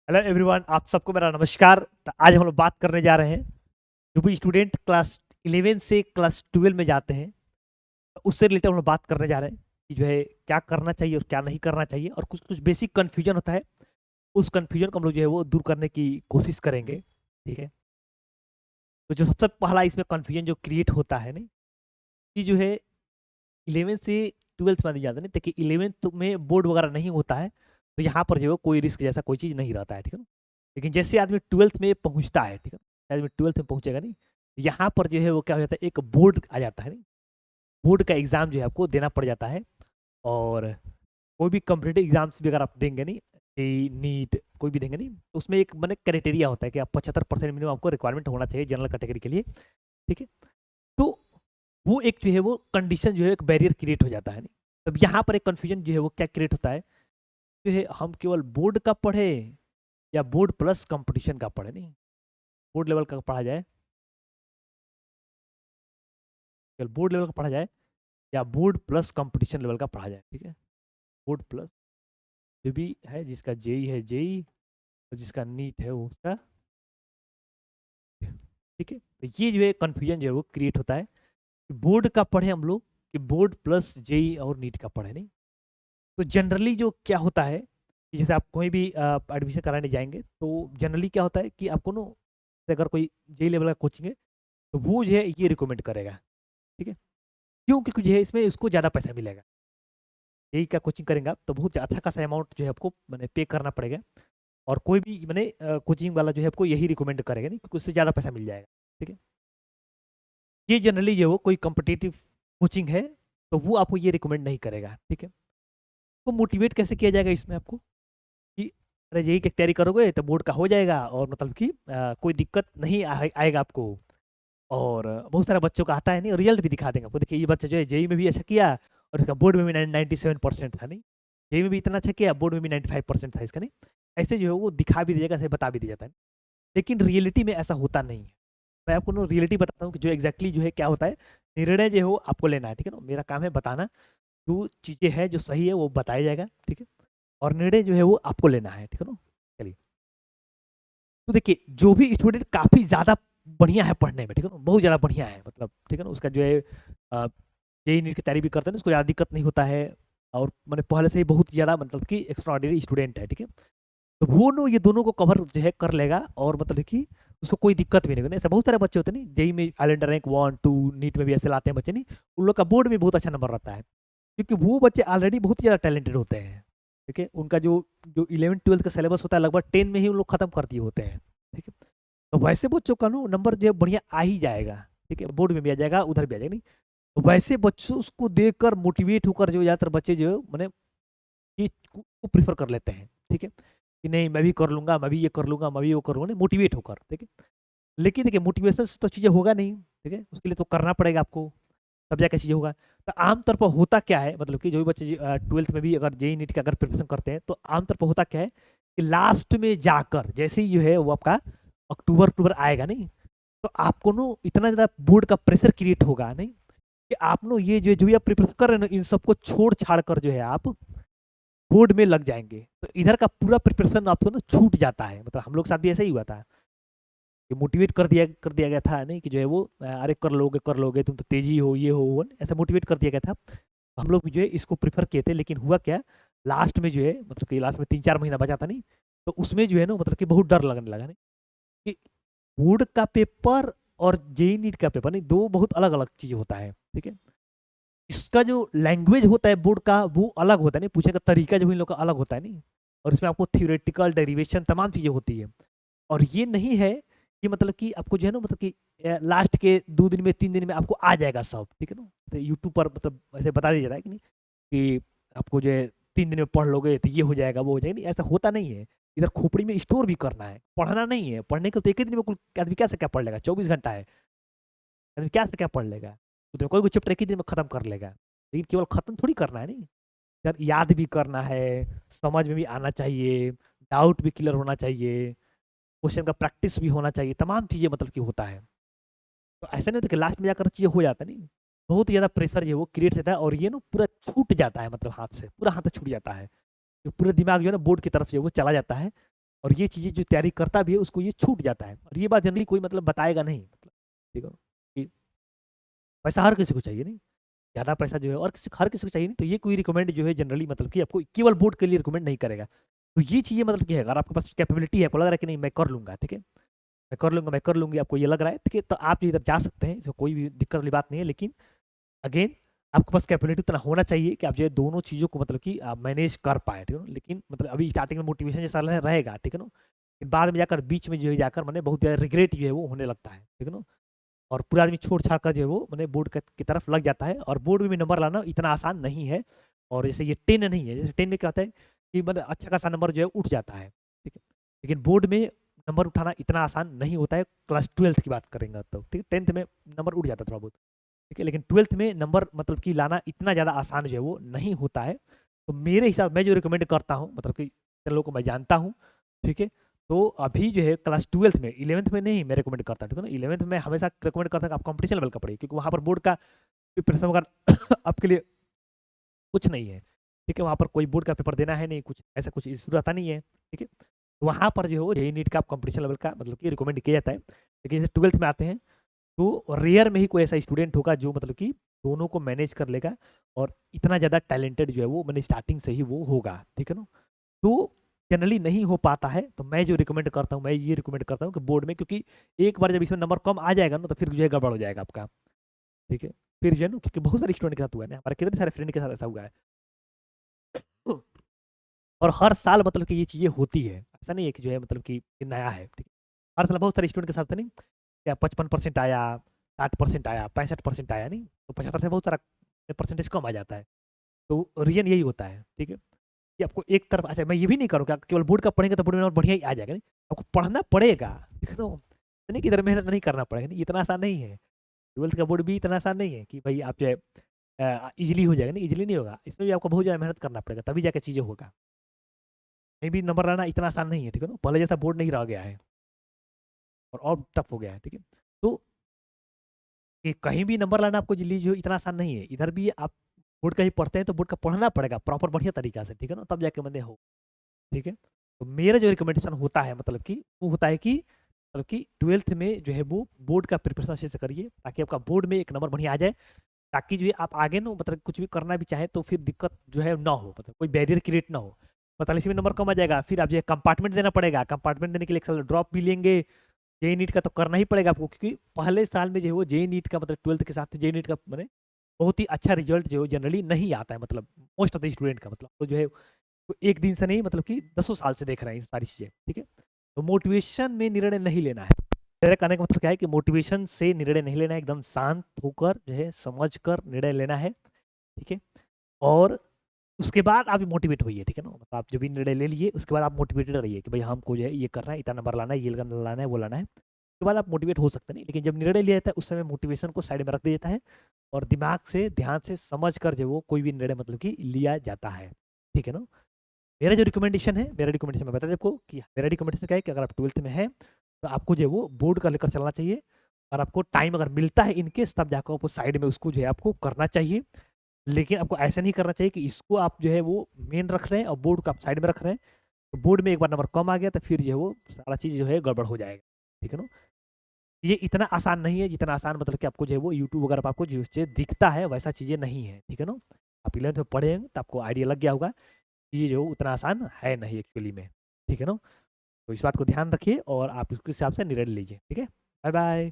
Hello everyone, आप सबको मेरा नमस्कार। तो आज हम लोग बात करने जा रहे हैं जो भी स्टूडेंट क्लास 11 से क्लास 12 में जाते हैं, तो उससे रिलेटेड हम लोग बात करने जा रहे हैं कि जो है क्या करना चाहिए और क्या नहीं करना चाहिए, और कुछ कुछ बेसिक कन्फ्यूजन होता है। उस कन्फ्यूजन को हम लोग जो है वो दूर करने की कोशिश करेंगे। ठीक है, तो जो सबसे पहला इसमें कन्फ्यूजन जो क्रिएट होता है नहीं, कि जो है 11 से 12th में नहीं जाता नहीं, देखिए 11th में बोर्ड वगैरह नहीं होता है, तो यहाँ पर जो है कोई रिस्क जैसा कोई चीज़ नहीं रहता है। ठीक है ना, लेकिन जैसे आदमी 12th में पहुँचता है, ठीक है, आदमी 12th में पहुँचेगा नहीं, यहाँ पर जो है वो क्या हो जाता है, एक बोर्ड आ जाता है नहीं, बोर्ड का एग्ज़ाम जो है आपको देना पड़ जाता है। और कोई भी कॉम्पिटिटिव एग्जाम्स भी अगर आप देंगे नहीं, जेईई नीट कोई भी देंगे नहीं, तो उसमें एक मैंने क्राइटेरिया होता है कि आप 75% मिनिमम आपको रिक्वायरमेंट होना चाहिए जनरल कैटेगरी के लिए। ठीक है, तो वो एक जो है वो कंडीशन जो है एक बैरियर क्रिएट हो जाता है नहीं। तब यहाँ पर एक कन्फ्यूजन जो है वो क्या क्रिएट होता है, जो है हम केवल बोर्ड का पढ़े या बोर्ड प्लस कंपटीशन का पढ़े नहीं, बोर्ड लेवल का पढ़ा जाए, केवल बोर्ड लेवल का पढ़ा जाए या बोर्ड प्लस कंपटीशन लेवल का पढ़ा जाए। ठीक है, बोर्ड प्लस जो भी है, जिसका जेई है जेई और जिसका नीट है वो उसका। ठीक है, तो ये जो है कन्फ्यूजन जो है वो क्रिएट होता है कि बोर्ड का पढ़े हम लोग कि बोर्ड प्लस जेई और नीट का पढ़े नहीं। तो जनरली जो क्या होता है कि जैसे आप कोई भी एडमिशन कराने जाएंगे, तो जनरली क्या होता है कि आपको ना, अगर कोई जेई लेवल का कोचिंग है तो वो जो है ये रिकमेंड करेगा। ठीक है, क्यों? क्योंकि जो है इसमें उसको ज़्यादा पैसा मिलेगा। जेई का कोचिंग करेंगे आप तो बहुत अच्छा खासा अमाउंट जो है आपको मैंने पे करना पड़ेगा, और कोई भी मैंने कोचिंग वाला जो है आपको यही रिकमेंड करेगा नहीं, क्योंकि उससे ज़्यादा पैसा मिल जाएगा। ठीक है, ये जनरली जो है वो कोई कॉम्पिटिटिव कोचिंग है तो वो आपको ये रिकमेंड नहीं करेगा। ठीक है, तो मोटिवेट कैसे किया जाएगा इसमें आपको कि अरे जेई की तैयारी करोगे तो बोर्ड का हो जाएगा, और मतलब कि कोई दिक्कत नहीं आएगा आपको। और बहुत सारे बच्चों का आता है नहीं, रिजल्ट भी दिखा देंगे आपको, देखिए ये बच्चा जो है जेई में भी अच्छा किया और इसका बोर्ड में भी 97% था नहीं, जेई में भी इतना अच्छा किया, बोर्ड में भी 95% था इसका नहीं। ऐसे जो है वो दिखा भी दिया जाएगा, ऐसे बता भी दिया जाता है, लेकिन रियलिटी में ऐसा होता नहीं है। मैं आपको ना रियलिटी बताता हूँ कि जो एग्जैक्टली जो है क्या होता है। निर्णय जो है वो आपको लेना है, ठीक है ना, मेरा काम है बताना, जो चीज़ें हैं जो सही है वो बताया जाएगा। ठीक है, और निर्णय जो है वो आपको लेना है। ठीक है ना, चलिए, तो देखिए जो भी स्टूडेंट काफ़ी ज़्यादा बढ़िया है पढ़ने में, ठीक है ना, बहुत ज़्यादा बढ़िया है मतलब, ठीक है ना, उसका जो है जेई नीट की तैयारी भी करते हैं, उसको ज़्यादा दिक्कत नहीं होता है, और मैंने पहले से ही बहुत ज़्यादा मतलब कि एक्स्ट्राऑर्डिनरी स्टूडेंट है। ठीक है, तो वो नो ये दोनों को कवर जो है कर लेगा, और मतलब कि उसको कोई दिक्कत भी नहीं होगी। ऐसा बहुत सारे बच्चे होते हैं नहीं, जेई में आइलैंडर रैंक 1 2, नीट में भी ऐसे लाते हैं बच्चे नहीं, उन लोग का बोर्ड में बहुत अच्छा नंबर रहता है, क्योंकि वो बच्चे ऑलरेडी बहुत ज़्यादा टैलेंटेड होते हैं। ठीक है, उनका जो जो 11 12 का सिलेबस होता है लगभग 10 में ही उन लोग खत्म कर दिए होते हैं। ठीक है, तो वैसे बच्चों का नो नंबर जो है बढ़िया आ ही जाएगा। ठीक है, बोर्ड में भी आ जाएगा, उधर भी आ जाएगा नहीं। तो वैसे बच्चों उसको देखकर मोटिवेट होकर जो ज़्यादातर बच्चे जो है मैंने ये को प्रीफर कर लेते हैं। ठीक है, कि नहीं मैं भी कर लूंगा, मैं भी ये कर लूंगा, मैं भी वो करूँगा, नहीं मोटिवेट होकर। ठीक है, लेकिन देखिए मोटिवेशन से तो चीज़ें होगा नहीं। ठीक है, उसके लिए तो करना पड़ेगा आपको, तब जाके चीज़ें होगा। तो आमतौर पर होता क्या है, मतलब कि जो भी बच्चे 12th में भी अगर जेई नीट का अगर प्रिपरेशन करते हैं, तो आमतौर पर होता क्या है कि लास्ट में जाकर जैसे ही जो है वो आपका अक्टूबर अक्टूबर आएगा नहीं, तो आपको नो इतना ज़्यादा बोर्ड का प्रेशर क्रिएट होगा नहीं, कि आप नो ये जो जो भी आप प्रिपरेशन कर रहे हैं ना, इन सबको छोड़ छाड़ कर जो है आप बोर्ड में लग जाएंगे, तो इधर का पूरा प्रिपरेशन आपको ना छूट जाता है। मतलब हम लोग के साथ भी ऐसा ही हुआ था कि मोटिवेट कर दिया गया था नहीं, कि जो है वो अरे कर लोगे तुम तो तेजी हो, ये हो वो, ऐसा मोटिवेट कर दिया गया था। तो हम लोग भी जो है इसको प्रेफर किए थे, लेकिन हुआ क्या, लास्ट में जो है मतलब कि लास्ट में 3 4 महीना बचा था नहीं, तो उसमें जो है ना मतलब कि बहुत डर लगने लगा नहीं, कि बोर्ड का पेपर और जेई नीट का पेपर नहीं, दो बहुत अलग अलग चीज़ होता है। ठीक है, इसका जो लैंग्वेज होता है बोर्ड का वो अलग होता है नहीं, पूछने का तरीका जो इन लोग का अलग होता है नहीं, और इसमें आपको थियोरेटिकल डेरिवेशन तमाम चीज़ें होती है। और ये नहीं है कि मतलब कि आपको जो है ना मतलब कि लास्ट के 2 दिन में 3 दिन में आपको आ जाएगा सब। ठीक है ना, तो यूट्यूब पर मतलब ऐसे बता दिया जाता है कि नहीं, कि आपको जो है 3 दिन में पढ़ लोगे तो ये हो जाएगा वो हो जाएगा, नहीं ऐसा होता नहीं है। इधर खोपड़ी में स्टोर भी करना है, पढ़ना नहीं है। पढ़ने को तो एक ही दिन में कुल आदमी क्या से क्या पढ़ लेगा, 24 घंटा है, आदमी क्या से क्या पढ़ लेगा, तो कोई कोई चैप्टर एक ही दिन में खत्म कर लेगा, लेकिन केवल खत्म थोड़ी करना है नहीं, यार याद भी करना है, समझ में भी आना चाहिए, डाउट भी क्लियर होना चाहिए, क्वेश्चन का प्रैक्टिस भी होना चाहिए, तमाम चीज़ें मतलब कि होता है। तो ऐसा नहीं होता कि लास्ट में जाकर चीज़ें हो जाता नहीं, बहुत ज़्यादा प्रेशर जो है वो क्रिएट रहता है, और ये ना पूरा छूट जाता है, मतलब हाथ से पूरा हाथ से छूट जाता है, तो पूरा दिमाग जो है ना बोर्ड की तरफ जो है वो चला जाता है, और ये चीज़ें जो तैयारी करता भी है उसको ये छूट जाता है, और ये बात जनरली कोई मतलब बताएगा नहीं, मतलब ठीक है कि पैसा हर किसी को चाहिए नहीं, ज़्यादा पैसा जो है और हर किसी को चाहिए नहीं, तो ये कोई रिकमेंड जो है जनरली मतलब कि आपको केवल बोर्ड के लिए रिकमेंड नहीं करेगा। तो ये चीज़ें मतलब कि है, अगर आपके पास कैपेबिलिटी है, आपको लग रहा है कि नहीं मैं कर लूँगा, ठीक है, मैं कर लूँगा, मैं कर लूँगी, आपको ये लग रहा है, ठीक है, तो आप इधर जा सकते हैं, इसमें कोई भी दिक्कत वाली बात नहीं है। लेकिन अगेन आपके पास कैपेबिलिटी उतना होना चाहिए कि आप जो है दोनों चीज़ों को मतलब कि आप मैनेज कर पाएँ, ठीक है ना? लेकिन मतलब अभी स्टार्टिंग में मोटिवेशन जैसा रहेगा, ठीक है ना? फिर बाद में जाकर बीच में जो है जाकर मैंने बहुत ज़्यादा रिग्रेट जो है वो होने लगता है, ठीक है ना? और पूरा आदमी छोड़-छाड़ कर जो है वो मैंने बोर्ड की तरफ लग जाता है, और बोर्ड में भी नंबर लाना इतना आसान नहीं है। और जैसे ये 10 नहीं है, जैसे 10 में क्या होता है कि मतलब अच्छा खासा नंबर जो है उठ जाता है, ठीक है? लेकिन बोर्ड में नंबर उठाना इतना आसान नहीं होता है, क्लास 12th की बात करेंगे तो, ठीक है? 10th में नंबर उठ जाता है थोड़ा बहुत, ठीक है? लेकिन 12th में नंबर मतलब कि लाना इतना ज़्यादा आसान जो है वो नहीं होता है। तो मेरे हिसाब मैं जो रिकमेंड करता हूँ, मतलब कि जिन लोगों को मैं जानता हूँ, ठीक है? तो अभी जो है क्लास 12th में, 11th में नहीं मैं रिकमेंड करता, ठीक है ना? 11th में हमेशा रिकमेंड करता हूँ कि आप कॉम्पिटिशन लेवल का पढ़िए, क्योंकि वहाँ पर बोर्ड का प्रिपरेशन वगैरह आपके लिए कुछ नहीं है, ठीक है? वहाँ पर कोई बोर्ड का पेपर देना है नहीं, कुछ ऐसा कुछ इश्यू रहता नहीं है, ठीक है? तो वहाँ पर जो है वो जेईई नीट का कॉम्पिटिशन लेवल का मतलब कि रिकमेंड किया जाता है। लेकिन जैसे 12th में आते हैं, तो रेयर में ही कोई ऐसा स्टूडेंट होगा जो मतलब कि दोनों को मैनेज कर लेगा, और इतना ज़्यादा टैलेंटेड जो है वो मैंने स्टार्टिंग से ही वो होगा, ठीक है ना? तो जनरली नहीं हो पाता है, तो मैं जो रिकमेंड करता हूँ, मैं ये रिकमेंड करता हूँ कि बोर्ड में, क्योंकि एक बार जब इसमें नंबर कम आ जाएगा ना, तो फिर जो है गड़बड़ हो जाएगा आपका, ठीक है? फिर जो है ना, क्योंकि बहुत सारे स्टूडेंट के साथ हुआ है ना, हमारे कितने सारे फ्रेंड के साथ ऐसा हुआ है। और हर साल मतलब कि ये चीज़ें होती है, ऐसा नहीं है कि जो है मतलब कि ये नया है, ठीक है? हर साल बहुत सारे स्टूडेंट के साथ होता नहीं, क्या 55% आया, 60% आया, 65% आया, नहीं तो 75 से बहुत सारा परसेंटेज कम आ जाता है। तो रीज़न यही होता है, ठीक है? कि आपको एक तरफ, अच्छा मैं ये भी नहीं करूँगा कि आप केवल बोर्ड का पढ़ेंगे तो बोर्ड में नंबर बढ़िया ही आ जाएगा, नहीं, आपको पढ़ना पड़ेगा, ठीक है ना? नहीं कि इधर मेहनत नहीं करना पड़ेगा, नहीं, इतना आसान नहीं है। 12th का बोर्ड भी इतना आसान नहीं है कि भाई आप जो है ईज़िली हो जाएगा, नहीं, ईज़िली नहीं होगा। इसमें भी आपको बहुत ज़्यादा मेहनत करना पड़ेगा, तभी जाके चीज़ें होगा। कहीं भी नंबर लाना इतना आसान नहीं है, ठीक है ना? पहले जैसा बोर्ड नहीं रह गया है, और टफ हो गया है, ठीक है? तो कि कहीं भी नंबर लाना आपको जल्दी जो इतना आसान नहीं है। इधर भी आप बोर्ड का ही पढ़ते हैं तो बोर्ड का पढ़ना पड़ेगा प्रॉपर बढ़िया तरीका से, ठीक है ना? तब जाके बंदे हो, ठीक है? तो मेरा जो रिकमेंडेशन होता है मतलब कि वो होता है कि मतलब कि 12th में जो है वो बोर्ड का प्रिपरेशन अच्छे से करिए, ताकि आपका बोर्ड में एक नंबर बढ़िया आ जाए, ताकि जो है आप आगे ना मतलब कुछ भी करना भी चाहे तो फिर दिक्कत जो है ना हो, मतलब कोई बैरियर क्रिएट ना हो। 45 में नंबर कम आ जाएगा, फिर आप जो है कंपार्टमेंट देना पड़ेगा, कंपार्टमेंट देने के लिए एक साल ड्रॉप भी लेंगे, जेईई नीट का तो करना ही पड़ेगा आपको, क्योंकि पहले साल में जो है वो जेईई नीट का मतलब 12th के साथ जेईई नीट का मैंने बहुत ही अच्छा रिजल्ट जो जनरली नहीं आता है, मतलब मोस्ट ऑफ द स्टूडेंट का, मतलब तो जो है वो एक दिन से नहीं, मतलब कि दसों साल से देख रहे हैं ये सारी चीज़ें, ठीक है? तो मोटिवेशन में निर्णय नहीं लेना है। मेरे कहने का मतलब क्या है कि मोटिवेशन से निर्णय नहीं लेना है, एकदम शांत होकर जो है समझ कर निर्णय लेना है, ठीक है? और उसके बाद आप मोटिवेट होइए, ठीक है ना? मतलब आप जो भी निर्णय ले लिए उसके बाद आप मोटिवेटेड रहिए कि भाई हमको जो है ये करना है, इतना नंबर लाना है, ये लाना है, वो लाना है। उसके बाद आप मोटिवेट हो सकते नहीं, लेकिन जब निर्णय लिया जाता है उस समय मोटिवेशन को साइड में रख दिया जाता है, और दिमाग से ध्यान से समझ कर जो वो कोई भी निर्णय मतलब कि लिया जाता है, ठीक है ना? मेरा जो रिकमेंडेशन है, मेरा रिकमेंडेशन मैं बता दें आपको कि मेरा रिकमेंडेशन क्या है कि अगर आप 12th में हैं तो आपको जो है वो बोर्ड का लेकर चलना चाहिए, और आपको टाइम अगर मिलता है इन केस तब जाकर आपको साइड में उसको जो है आपको करना चाहिए। लेकिन आपको ऐसा नहीं करना चाहिए कि इसको आप जो है वो मेन रख रहे हैं और बोर्ड को आप साइड में रख रहे हैं। तो बोर्ड में एक बार नंबर कम आ गया तो फिर जो है वो सारा चीज़ जो है गड़बड़ हो जाएगा, ठीक है ना? ये इतना आसान नहीं है जितना आसान मतलब कि आपको जो है वो यूट्यूब वगैरह पर आपको जो चीज़ दिखता है वैसा चीज़ें नहीं है, ठीक है ना? आप 11th में पढ़े हैं तो आपको आइडिया लग गया होगा, ये जो उतना आसान है नहीं एक्चुअली में, ठीक है ना? तो इस बात को ध्यान रखिए और आप उसके हिसाब से निर्णय लीजिए, ठीक है? Bye bye.